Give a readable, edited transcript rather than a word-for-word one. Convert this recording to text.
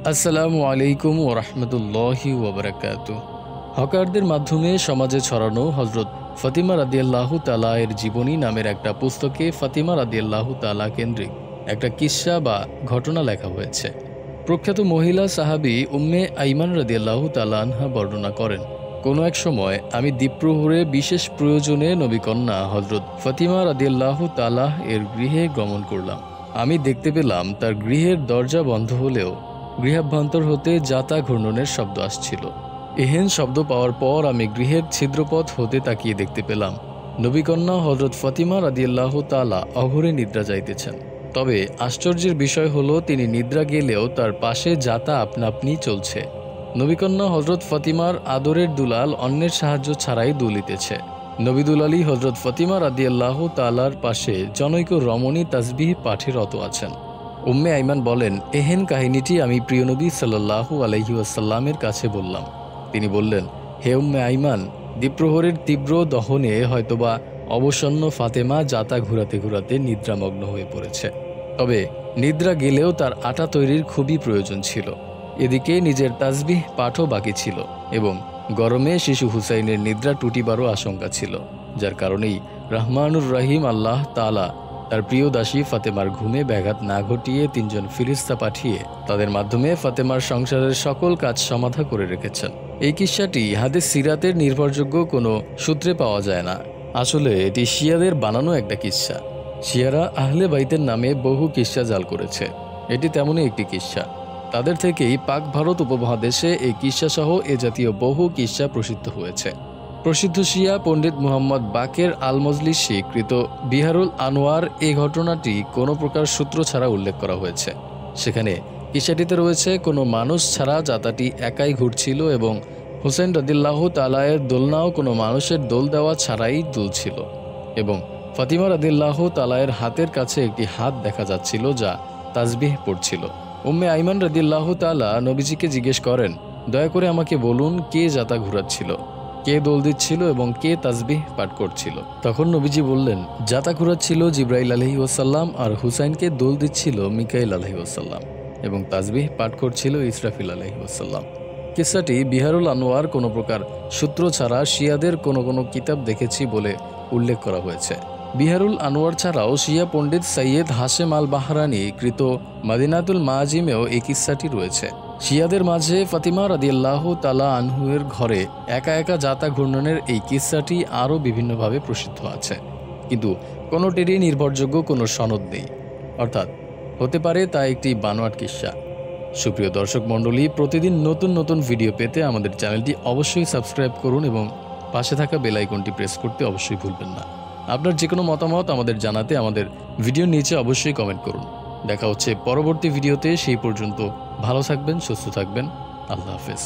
আসসালামু আলাইকুম ওয়া রাহমাতুল্লাহি ওয়া বারাকাতুহু। হকারদের মাধ্যমে সমাজে ছড়ানো হযরত ফাতিমা রাদিয়াল্লাহু তাআলা এর জীবনী নামের একটা পুস্তকে ফাতিমা রাদিয়াল্লাহু তাআলা কেন্দ্রিক একটা কিস্সা বা ঘটনা লেখা হয়েছে। প্রখ্যাত মহিলা সাহাবী উম্মে আইমান রাদিয়াল্লাহু তাআলা আনহা বর্ণনা করেন, কোনো এক সময় আমি দ্বীপ্রহরে বিশেষ প্রয়োজনে নবীকন্যা হযরত ফাতিমা রাদিয়াল্লাহু তাআলা এর গৃহে গমন করলাম। আমি দেখতে পেলাম তার গৃহের দরজা বন্ধ হলেও গৃহাভ্যন্তর হতে যাতা ঘূর্ণনের শব্দ আসছিল। এহেন শব্দ পাওয়ার পর আমি গৃহের ছিদ্রপথ হতে তাকিয়ে দেখতে পেলাম নবীকন্যা হযরত ফাতিমা রাদিয়াল্লাহু তাআলা অঘোরে নিদ্রা যাইতেছেন। তবে আশ্চর্যের বিষয় হলো, তিনি নিদ্রা গেলেও তার পাশে যাতা আপনা আপনি চলছে। নবীকন্যা হযরত ফাতিমার আদরের দুলাল অন্যের সাহায্য ছাড়াই দুলিতেছে। নবী দুলালি হযরত ফাতিমা রাদিয়াল্লাহু তাআলার পাশে জনৈক রমণী তাসবিহ পাঠে রত আছেন। উম্মে আইমান বলেন, এহেন কাহিনীটি আমি প্রিয় নবী সাল্লাল্লাহু আলাইহি ওয়াসাল্লামের কাছে বললাম। তিনি বললেন, হে উম্মে আইমান, দ্বীপ্রহরের তীব্র দহনে হয়তোবা অবসন্ন ফাতেমা যাতা ঘুরাতে ঘুরাতে নিদ্রামগ্ন হয়ে পড়েছে। তবে নিদ্রা গেলেও তার আটা তৈরির খুবই প্রয়োজন ছিল। এদিকে নিজের তাসবিহ পাঠও বাকি ছিল এবং গরমে শিশু হুসাইনের নিদ্রা টুটিবারও আশঙ্কা ছিল, যার কারণেই রহমানুর রহিম আল্লাহ তাআলা তার প্রিয় দাসী ফাতেমার ঘুমে ব্যাঘাত না ঘটিয়ে ৩ জন ফিরিস্তা পাঠিয়ে তাদের মাধ্যমে ফাতেমার সংসারের সকল কাজ সমাধা করে রেখেছেন। এই কিস্সাটি হাদিস সিরাতের নির্ভরযোগ্য কোনো সূত্রে পাওয়া যায় না। আসলে এটি শিয়াদের বানানো একটা কিস্সা। শিয়ারা আহলে বাইতের নামে বহু কিস্সা জাল করেছে। এটি তেমনই একটি কিস্সা। তাদের থেকেই পাক ভারত উপমহাদেশে এই কিস্সাসহ এ জাতীয় বহু কিস্সা প্রসিদ্ধ হয়েছে। প্রসিদ্ধ শিয়া পণ্ডিত মুহাম্মদ বাকের আল মজলিসি কৃত বিহারুল আনোয়ার এই ঘটনাটি কোনো প্রকার সূত্র ছাড়া উল্লেখ করা হয়েছে। সেখানে কিস্সাটিতে রয়েছে, কোনো মানুষ ছাড়া যাতাটি একাই ঘুরছিল এবং হুসেন রাদিয়াল্লাহু তাআলা এর দোলনাও কোনো মানুষের দোল দেওয়া ছাড়াই দুলছিল এবং ফাতিমা রাদিয়াল্লাহু তাআলা এর হাতের কাছে একটি হাত দেখা যাচ্ছিল যা তাসবিহ পড়ছিল। উম্মে আইমান রাদিয়াল্লাহু তাআলা নবীজিকে জিজ্ঞেস করেন, দয়া করে আমাকে বলুন, কে যাতা ঘুরাচ্ছিল, কে দোল দিচ্ছিল এবং কে তাসবিহ পাঠ করছিল? তখন নবীজি বললেন, যাতা ঘুরাচ্ছিল জিবরাইল আলাইহিস সালাম আর হুসাইনকে দোল দিচ্ছিল মিকাইল আলাইহিস সালাম এবং তাসবিহ পাঠ করছিল ইসরাফিল আলাইহিস সালাম। কিসসাটি বিহারুল আনোয়ার কোনো প্রকার সূত্র ছাড়া শিয়াদের কোনো কিতাব দেখেছি বলে উল্লেখ করা হয়েছে। বিহারুল আনোয়ার ছাড়াও শিয়া পণ্ডিত সৈয়দ হাশেম আল বাহরানি কৃত মাদিনাতুল মাজিমেও এই কিস্সাটি রয়েছে। শিয়াদের মাঝে ফাতিমা রাদিয়াল্লাহু তাআলা আনহুয়ের ঘরে একা একা যাতা ঘূর্ণনের এই কিস্সাটি আরও বিভিন্নভাবে প্রসিদ্ধ আছে, কিন্তু কোনোটিরই নির্ভরযোগ্য কোনো সনদ নেই, অর্থাৎ হতে পারে তা একটি বানোয়াট কিস্সা। সুপ্রিয় দর্শক মণ্ডলী, প্রতিদিন নতুন নতুন ভিডিও পেতে আমাদের চ্যানেলটি অবশ্যই সাবস্ক্রাইব করুন এবং পাশে থাকা বেল আইকনটি প্রেস করতে অবশ্যই ভুলবেন না। আপনার যে কোনো মতামত আমাদের জানাতে আমাদের ভিডিওর নিচে অবশ্যই কমেন্ট করুন। দেখা হচ্ছে পরবর্তী ভিডিওতে। সেই পর্যন্ত ভালো থাকবেন, সুস্থ থাকবেন। আল্লাহ হাফেজ।